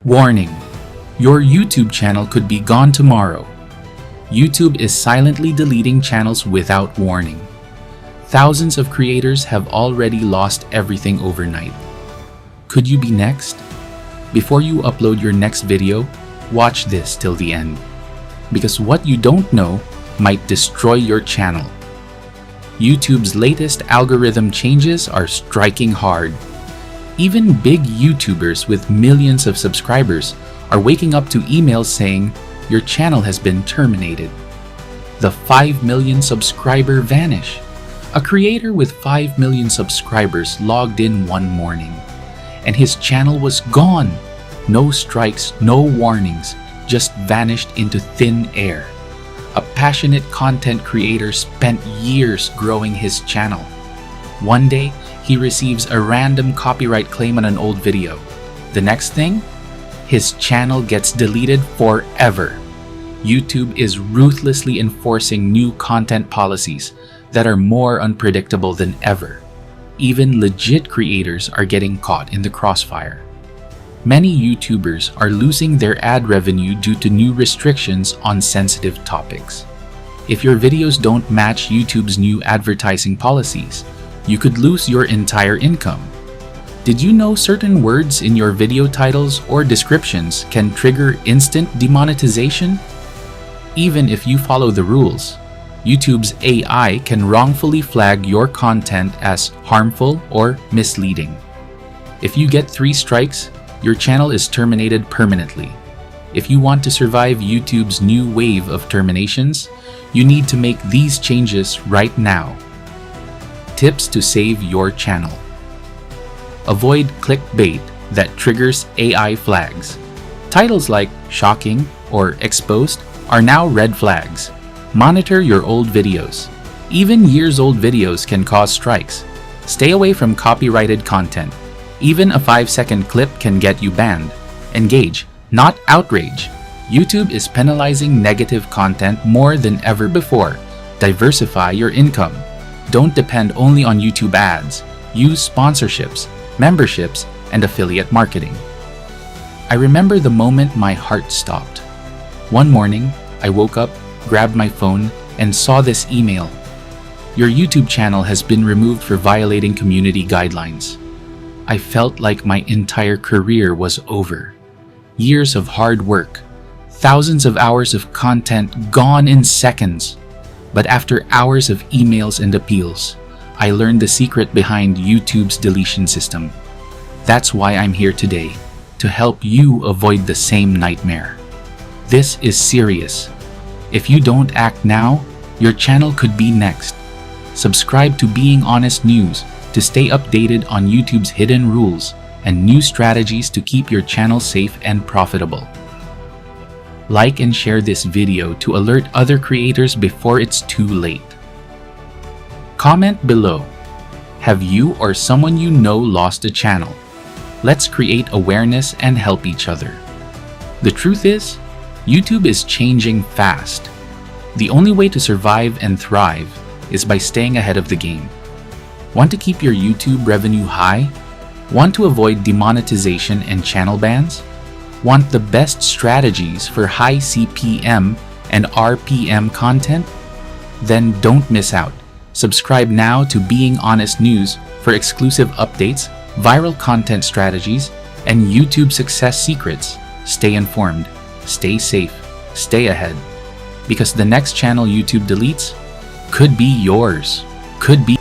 Warning: your YouTube channel could be gone tomorrow. YouTube is silently deleting channels without warning. Thousands of creators have already lost everything overnight. Could you be next? Before you upload your next video, watch this till the end. Because what you don't know might destroy your channel. YouTube's latest algorithm changes are striking hard. Even big YouTubers with millions of subscribers are waking up to emails saying your channel has been terminated. The 5 million subscriber Vanish. A creator with 5 million subscribers logged in one morning, and his channel was gone. No strikes, no warnings, just vanished into thin air. A passionate content creator spent years growing his channel. One day, he receives a random copyright claim on an old video. The next thing, his channel gets deleted forever. YouTube is ruthlessly enforcing new content policies that are more unpredictable than ever. Even legit creators are getting caught in the crossfire. Many YouTubers are losing their ad revenue due to new restrictions on sensitive topics. If your videos don't match YouTube's new advertising policies, you could lose your entire income. Did you know certain words in your video titles or descriptions can trigger instant demonetization? Even if you follow the rules, YouTube's AI can wrongfully flag your content as harmful or misleading. If you get 3 strikes, your channel is terminated permanently. If you want to survive YouTube's new wave of terminations, you need to make these changes right now. Tips to save your channel. Avoid clickbait that triggers AI flags. Titles like shocking or exposed are now red flags. Monitor your old videos. Even years-old videos can cause strikes. Stay away from copyrighted content. Even a 5-second clip can get you banned. Engage, not outrage. YouTube is penalizing negative content more than ever before. Diversify your income. Don't depend only on YouTube ads. Use sponsorships, memberships, and affiliate marketing. I remember the moment my heart stopped. One morning, I woke up, grabbed my phone, and saw this email. Your YouTube channel has been removed for violating community guidelines. I felt like my entire career was over. Years of hard work, thousands of hours of content gone in seconds. But after hours of emails and appeals, I learned the secret behind YouTube's deletion system. That's why I'm here today, to help you avoid the same nightmare. This is serious. If you don't act now, your channel could be next. Subscribe to Being Honest News to stay updated on YouTube's hidden rules and new strategies to keep your channel safe and profitable. Like and share this video to alert other creators before it's too late. Comment below. Have you or someone you know lost a channel? Let's create awareness and help each other. The truth is, YouTube is changing fast. The only way to survive and thrive is by staying ahead of the game. Want to keep your YouTube revenue high? Want to avoid demonetization and channel bans? Want the best strategies for high CPM and RPM content? Then don't miss out. Subscribe now to Being Honest News for exclusive updates, viral content strategies, and YouTube success secrets. Stay informed, stay safe, stay ahead. Because the next channel YouTube deletes could be yours. Could be